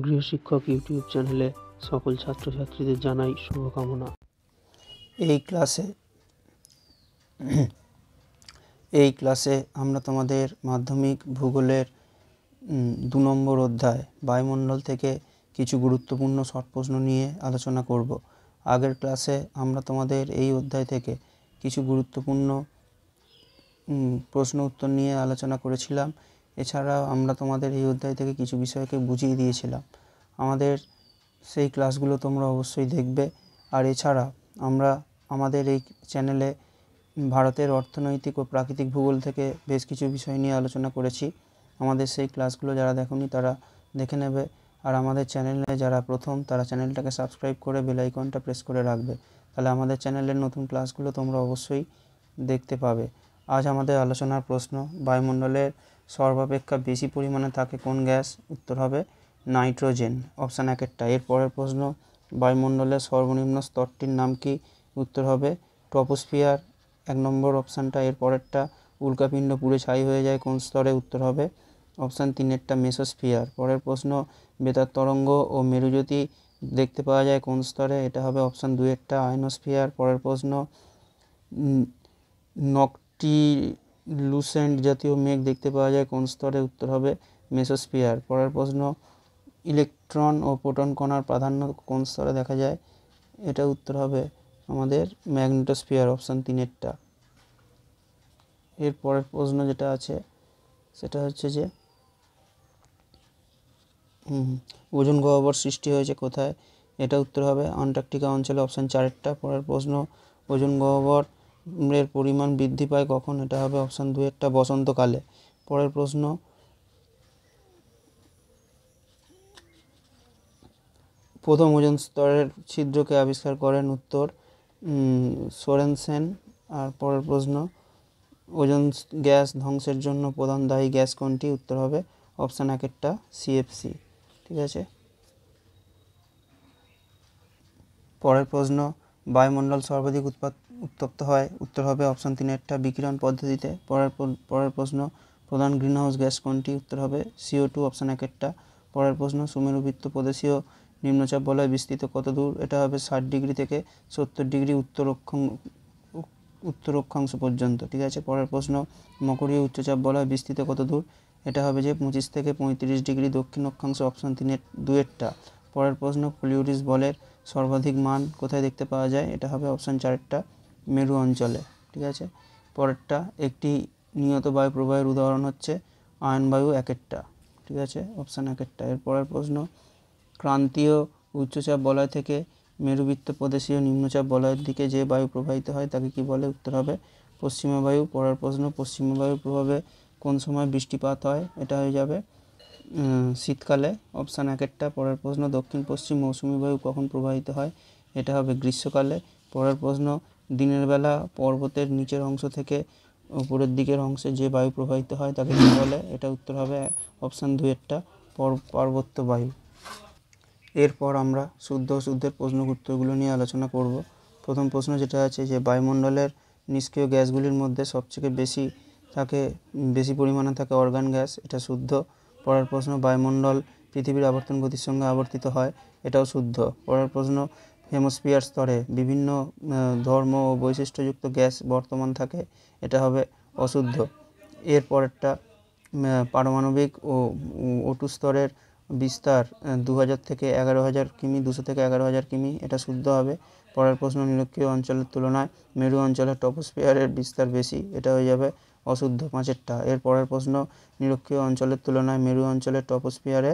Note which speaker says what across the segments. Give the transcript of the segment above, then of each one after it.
Speaker 1: গৃহশিক্ষক YouTube চ্যানেলে সকল ছাত্রছাত্রীদের জানাই শুভকামনা।
Speaker 2: এই ক্লাসে আমরা তোমাদের মাধ্যমিক ভূগোলের 2 নম্বর অধ্যায় বায়ুমণ্ডল থেকে কিছু গুরুত্বপূর্ণ শর্ট প্রশ্ন নিয়ে আলোচনা করব। আগের ক্লাসে আমরা তোমাদের এই অধ্যায় থেকে কিছু গুরুত্বপূর্ণ প্রশ্ন উত্তর নিয়ে আলোচনা করেছিলাম। এছাড়াও আমরা তোমাদের এই অধ্যায় থেকে কিছু বিষয়কে বুঝিয়ে দিয়েছিলাম। আমাদের সেই ক্লাসগুলো তোমরা অবশ্যই দেখবে। আর এছাড়া আমরা আমাদের এই চ্যানেলে ভারতের অর্থনৈতিক ও প্রাকৃতিক ভূগোল থেকে বেশ কিছু বিষয় নিয়ে আলোচনা করেছি। আমাদের সেই ক্লাসগুলো যারা দেখোনি তারা দেখে নেবে। আর আমাদের চ্যানেলে যারা প্রথম তারা চ্যানেলটাকে সাবস্ক্রাইব করে বেল আইকনটা প্রেস করে রাখবে, তাহলে আমাদের চ্যানেলের নতুন ক্লাসগুলো তোমরা অবশ্যই দেখতে পাবে। আজ আমাদের আলোচনার প্রশ্ন, বায়ুমণ্ডলের সর্বাপেক্ষা বেশি পরিমাণে থাকে কোন গ্যাস? উত্তর হবে নাইট্রোজেন, অপশান 1। এর পরের প্রশ্ন, বায়ুমণ্ডলের সর্বনিম্ন স্তরটির নাম কি? উত্তর হবে ট্রপোস্ফিয়ার, 1 নম্বর অপশানটা। এর পরেরটা, উল্কাপিণ্ড পুড়ে ছাই হয়ে যায় কোন স্তরে? উত্তর হবে অপশান 3 মেসোস্ফিয়ার। পরের প্রশ্ন, বেতার তরঙ্গ ও মেরুজ্যোতি দেখতে পাওয়া যায় কোন স্তরে? এটা হবে অপশান 2 আয়নোস্ফিয়ার। পরের প্রশ্ন, নকটিলুসেন্ট জাতীয় মেঘ দেখতে পাওয়া যায় কোন স্তরে? উত্তর হবে মেসোস্ফিয়ার। পরের প্রশ্ন, ইলেকট্রন ও প্রোটন কণার প্রাধান্য কোন স্তরে দেখা যায়? এটা উত্তর হবে আমাদের ম্যাগনেটোস্ফিয়ার, অপশান 3। এর পরের প্রশ্ন যেটা আছে সেটা হচ্ছে যে ওজোন গহ্বর সৃষ্টি হয়েছে কোথায়? এটা উত্তর হবে আন্টার্কটিকা অঞ্চলে, অপশান 4। পরের প্রশ্ন, ওজোন গহ্বরের পরিমাণ বৃদ্ধি পায় কখন? এটা হবে অপশান 2 বসন্তকালে। পরের প্রশ্ন, প্রথম ওজোন স্তরের ছিদ্রকে আবিষ্কার করেন? উত্তর সোরেনসেন। আর পরের প্রশ্ন, ওজোন গ্যাস ধ্বংসের জন্য প্রধান দায়ী গ্যাস কোনটি? উত্তর হবে অপশান 1 সিএফসি। ঠিক আছে। পরের প্রশ্ন, বায়ুমণ্ডল সর্বাধিক উত্তপ্ত হয়? উত্তর হবে অপশান 3 বিকিরণ পদ্ধতিতে। পরের প্রশ্ন, প্রধান গ্রিনহাউস গ্যাস কোনটি? উত্তর হবে CO2, অপশান 1। পরের প্রশ্ন, সুমেরুবৃত্ত প্রদেশীয় নিম্নচাপ বলয় বিস্তৃত কত দূর? এটা হবে 60 ডিগ্রি থেকে 70 ডিগ্রি উত্তর অক্ষাংশ পর্যন্ত। ঠিক আছে। পরের প্রশ্ন, মকরীয় উচ্চচাপ বলয় বিস্তৃত কত দূর? এটা হবে যে 25 থেকে 35 ডিগ্রি দক্ষিণ অক্ষাংশ, অপশান 2। পরের প্রশ্ন, ফ্লুইডিস বলের সর্বাধিক মান কোথায় দেখতে পাওয়া যায়? এটা হবে অপশান 4 মেরু অঞ্চলে। ঠিক আছে। পরেরটা, একটি নিয়ত বায়ু প্রবাহের উদাহরণ হচ্ছে আয়ন বায়ু 1। ঠিক আছে, অপশান 1। এর পরের প্রশ্ন, ক্রান্তীয় উচ্চচাপ বলয় থেকে মেরুবৃত্ত প্রদেশীয় নিম্নচাপ বলয়ের দিকে যে বায়ু প্রবাহিত হয় তাকে কি বলে? উত্তর হবে পশ্চিমা বায়ু। পরের প্রশ্ন, পশ্চিমা বায়ুর প্রভাবে কোন সময় বৃষ্টিপাত হয়? এটা হয়ে যাবে শীতকালে, অপশান 1। পরের প্রশ্ন, দক্ষিণ পশ্চিম মৌসুমী বায়ু কখন প্রবাহিত হয়? এটা হবে গ্রীষ্মকালে। পরের প্রশ্ন, দিনের বেলা পর্বতের নিচের অংশ থেকে উপরের দিকের অংশে যে বায়ু প্রবাহিত হয় তাকে কী বলে? এটা উত্তর হবে অপশান 2 পার্বত্য বায়ু। এরপর আমরা শুদ্ধ অশুদ্ধের প্রশ্ন উত্তরগুলো নিয়ে আলোচনা করব। প্রথম প্রশ্ন যেটা আছে যে বায়ুমণ্ডলের নিষ্ক্রিয় গ্যাসগুলির মধ্যে সবথেকে বেশি পরিমাণে থাকে অর্গান গ্যাস, এটা শুদ্ধ। পরের প্রশ্ন, বায়ুমণ্ডল পৃথিবীর আবর্তন গতির সঙ্গে আবর্তিত হয়, এটাও শুদ্ধ। পরের প্রশ্ন, হেমোস্ফিয়ার স্তরে বিভিন্ন ধর্ম ও বৈশিষ্ট্যযুক্ত গ্যাস বর্তমান থাকে, এটা হবে অশুদ্ধ। এর পরেরটা, পারমাণবিক ও O2 স্তরের বিস্তার 2000 থেকে 11,000 কিমি, 200 থেকে 11,000 কিমি, এটা শুদ্ধ হবে। পরের প্রশ্ন, নিরক্ষীয় অঞ্চলের তুলনায় মেরু অঞ্চলের ট্রপোস্ফিয়ারের বিস্তার বেশি, এটা হয়ে যাবে অশুদ্ধ, 5। এর পরের প্রশ্ন, নিরক্ষীয় অঞ্চলের তুলনায় মেরু অঞ্চলের ট্রপোস্ফিয়ারে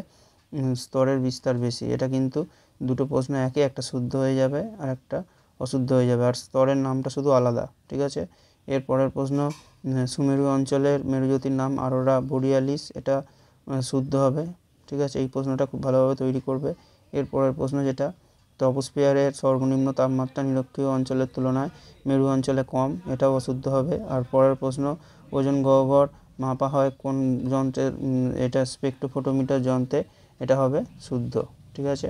Speaker 2: স্তরের বিস্তার বেশি, এটা কিন্তু দুটো প্রশ্ন একই, একটা শুদ্ধ হয়ে যাবে আর একটা অশুদ্ধ হয়ে যাবে, আর স্তরের নামটা শুধু আলাদা। ঠিক আছে। এর পরের প্রশ্ন, সুমেরু অঞ্চলের মেরুজ্যোতির নাম অরোরা বোরিয়ালিস, এটা শুদ্ধ হবে। ঠিক আছে, এই প্রশ্নটা খুব ভালোভাবে তৈরি করবে। এর পরের প্রশ্ন যেটা, ট্রপোস্ফিয়ারের সর্বনিম্ন তাপমাত্রা নিরক্ষীয় অঞ্চলের তুলনায় মেরু অঞ্চলে কম, এটাও অশুদ্ধ হবে। আর পরের প্রশ্ন, ওজোন গহ্বর মাপা হয় কোন যন্ত্রের? এটা স্পেকট্রোফোটোমিটার যন্ত্রে, এটা হবে শুদ্ধ। ঠিক আছে।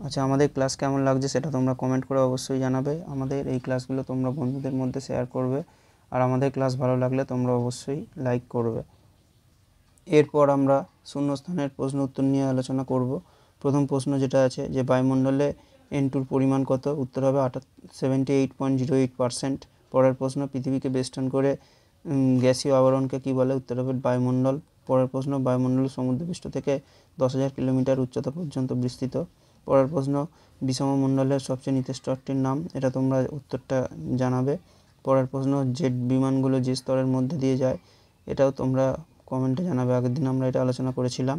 Speaker 2: আচ্ছা, আমাদের ক্লাস কেমন লাগছে সেটা তোমরা কমেন্ট করে অবশ্যই জানাবে। আমাদের এই ক্লাসগুলো তোমরা বন্ধুদের মধ্যে শেয়ার করবে, আর আমাদের ক্লাস ভালো লাগলে তোমরা অবশ্যই লাইক করবে। এরপর আমরা শূন্যস্থানের প্রশ্ন উত্তর নিয়ে আলোচনা করব। প্রথম প্রশ্ন যেটা আছে যে বায়ুমণ্ডলে N2 পরিমাণ কত, উত্তর হবে 78.08%। পরের প্রশ্ন পৃথিবীকে বেষ্টন করে গ্যাসীয় আবরণকে কী বলে, উত্তর হবে বায়ুমণ্ডল। পরের প্রশ্ন বায়ুমণ্ডল সমুদ্রপৃষ্ঠ থেকে 10,000 কিলোমিটার উচ্চতা পর্যন্ত বিস্তৃত। পরের প্রশ্ন বিষমমণ্ডলের সবচেয়ে নিচের স্তরটির নাম, এটা তোমরা উত্তরটা জানাবে। পরের প্রশ্ন জেট বিমানগুলো যে স্তরের মধ্যে দিয়ে যায়, এটাও তোমরা কমেন্টে জানাবে, আগের দিন আমরা এটা আলোচনা করেছিলাম।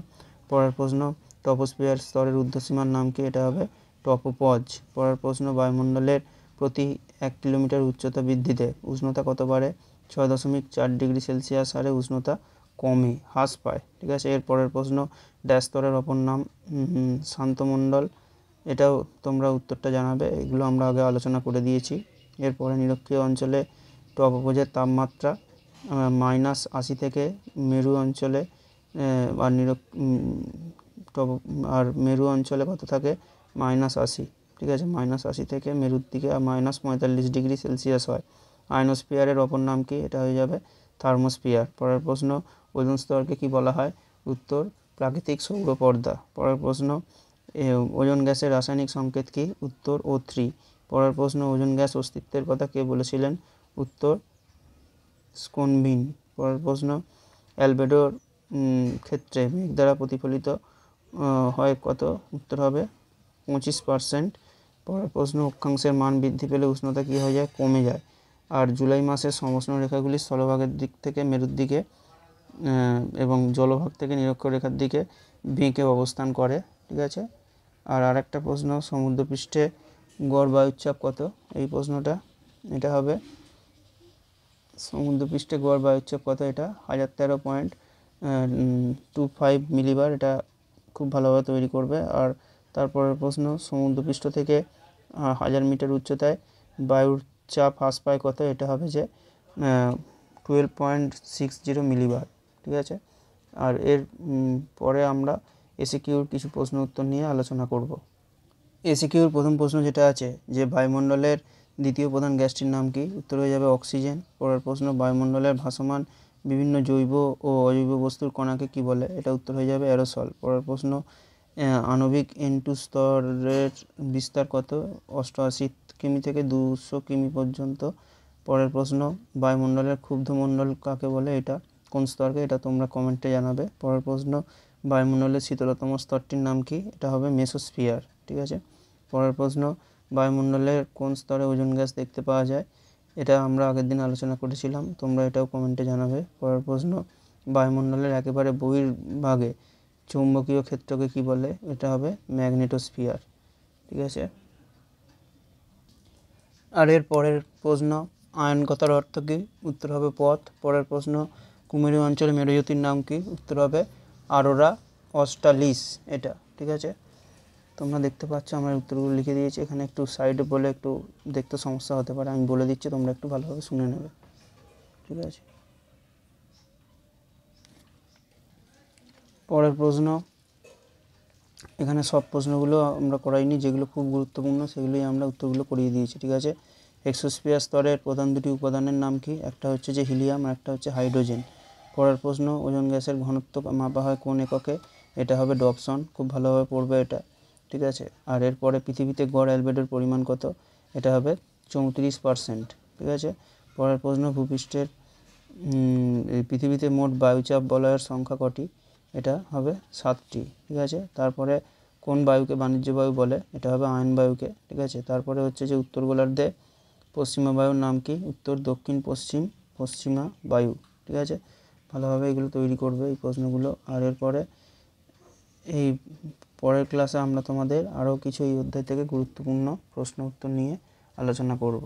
Speaker 2: পরের প্রশ্ন টপোস্ফিয়ার স্তরের ঊর্ধ্বসীমার নাম কি, এটা হবে টপোপজ। পরের প্রশ্ন বায়ুমণ্ডলের প্রতি 1 কিলোমিটার উচ্চতা বৃদ্ধিতে উষ্ণতা কত বাড়ে, 6.4 ডিগ্রি সেলসিয়াস হারে উষ্ণতা কমে হ্রাস পায়। ঠিক আছে, এর পরের প্রশ্ন ড্যাশ স্তরের অপর নাম শান্তমণ্ডল, এটাও তোমরা উত্তরটা জানাবে, এগুলো আমরা আগে আলোচনা করে দিয়েছি। এরপরে নিরক্ষীয় অঞ্চলে টপোপজের তাপমাত্রা -80 থেকে মেরু অঞ্চলে আর মেরু অঞ্চলে কত থাকে, -80। ঠিক আছে, -80 থেকে মেরুর দিকে -45 ডিগ্রি সেলসিয়াস হয়। আয়নোস্ফিয়ারের অপর নাম কি, এটা হয়ে যাবে থার্মোস্ফিয়ার। পরের প্রশ্ন ওজোন স্তরকে কি বলা হয়, উত্তর প্রাকৃতিক সৌর পর্দা। পরের প্রশ্ন ওজোন গ্যাসের রাসায়নিক সংকেত কি, উত্তর O3। পরের প্রশ্ন ওজোন গ্যাস অস্তিত্বের কথা কে বলেছিলেন, উত্তর স্কোনবিন। পরের প্রশ্ন অ্যালবেডোর ক্ষেত্রে মেঘ দ্বারা প্রতিফলিত হয় কত, উত্তর হবে 25%। পরের প্রশ্ন অক্ষাংশের মান বৃদ্ধি পেলে উষ্ণতা কী হয়ে যায়, কমে যায়। আর জুলাই মাসের সমষ্ণ রেখাগুলি স্থলভাগের দিক থেকে মেরুর দিকে এবং জলভাগ থেকে নিরক্ষ রেখার দিকে বেঁকে অবস্থান করে। ঠিক আছে, আর আরেকটা প্রশ্ন সমুদ্রপৃষ্ঠে গড় বায়ুচাপ কত, এই প্রশ্নটা, এটা হবে সমুদ্রপৃষ্ঠে গড় বায়ুচাপ কত, এটা 1013.25 মিলিবার, এটা খুব ভালোভাবে তৈরি করবে। আর তারপরের প্রশ্ন সমুদ্রপৃষ্ঠ থেকে 1000 মিটার উচ্চতায় বায়ুর চাপ হ্রাস পায় কত, এটা হবে যে 12.60 মিলিবার। ঠিক আছে, আর এর পরে আমরা এসিকিউর কিছু প্রশ্ন উত্তর নিয়ে আলোচনা করব। এসিকিউর প্রথম প্রশ্ন যেটা আছে যে বায়ুমণ্ডলের দ্বিতীয় প্রধান গ্যাসটির নাম কি, উত্তর হয়ে যাবে অক্সিজেন। পরের প্রশ্ন বায়ুমণ্ডলের ভাসমান বিভিন্ন জৈব ও অজৈব বস্তুর কণাকে কি বলে, এটা উত্তর হয়ে যাবে অ্যারোসল। পরের প্রশ্ন আণবিক N2 স্তরের বিস্তার কত, 88 কিমি থেকে 200 কিমি পর্যন্ত। পরের প্রশ্ন বায়ুমণ্ডলের ক্ষুব্ধমণ্ডল কাকে বলে, এটা কোন স্তরকে, এটা তোমরা কমেন্টে জানাবে। পরের প্রশ্ন বায়ুমণ্ডলের শীতলতম স্তরটির নাম কি, এটা হবে মেসোস্ফিয়ার। ঠিক আছে, পরের প্রশ্ন বায়ুমণ্ডলের কোন স্তরে ওজোন গ্যাস দেখতে পাওয়া যায়, এটা আমরা আগের দিন আলোচনা করেছিলাম, তোমরা এটাও কমেন্টে জানাবে। পরের প্রশ্ন বায়ুমণ্ডলের একেবারে বহির্ভাগে চৌম্বকীয় ক্ষেত্রকে কি বলে, এটা হবে ম্যাগনেটোস্ফিয়ার। ঠিক আছে, আর এর পরের প্রশ্ন আয়নগতার অর্থ কী, উত্তর হবে পথ। পরের প্রশ্ন কুমেরু অঞ্চলে মেরুজ্যোতির নাম কি, উত্তর হবে আরোরা অস্ট্রালিস, এটা। ঠিক আছে, তোমরা দেখতে পাচ্ছ আমরা উত্তরগুলো লিখে দিয়েছি, এখানে একটু সাইডে বলে একটু দেখতে সমস্যা হতে পারে, আমি বলে দিচ্ছি, তোমরা একটু ভালোভাবে শুনে নেবে। ঠিক আছে, পরের প্রশ্ন, এখানে সব প্রশ্নগুলো আমরা করাইনি, যেগুলো খুব গুরুত্বপূর্ণ সেগুলোই আমরা উত্তরগুলো করিয়ে দিয়েছি। ঠিক আছে, এক্সোস্ফিয়ার স্তরের প্রধান দুটি উপাদানের নাম কি, একটা হচ্ছে যে হিলিয়াম আর একটা হচ্ছে হাইড্রোজেন। পরের প্রশ্ন ওজোন গ্যাসের ঘনত্ব মাপা হয় কোন এককে, এটা হবে ডপসন, খুব ভালোভাবে পড়বে এটা। ঠিক আছে, আর এরপরে পৃথিবীতে গড় অ্যালবেডোর পরিমাণ কত, এটা হবে 34%। ঠিক আছে, পরের প্রশ্ন ভূপৃষ্ঠের পৃথিবীতে মোট বায়ুচাপ বলয়ের সংখ্যা কটি, এটা হবে 7টি। ঠিক আছে, তারপরে কোন বায়ুকে বাণিজ্য বায়ু বলে, এটা হবে আয়ন বায়ুকে। ঠিক আছে, তারপরে হচ্ছে যে উত্তর গোলার্ধে পশ্চিমা বায়ুর নাম কি, উত্তর দক্ষিণ পশ্চিমা বায়ু। ঠিক আছে, ভালোভাবে এগুলো তৈরি করবে এই প্রশ্নগুলো। আর এরপরে এই পরের ক্লাসে আমরা তোমাদের আরও কিছু এই অধ্যায় থেকে গুরুত্বপূর্ণ প্রশ্ন উত্তর নিয়ে আলোচনা করব।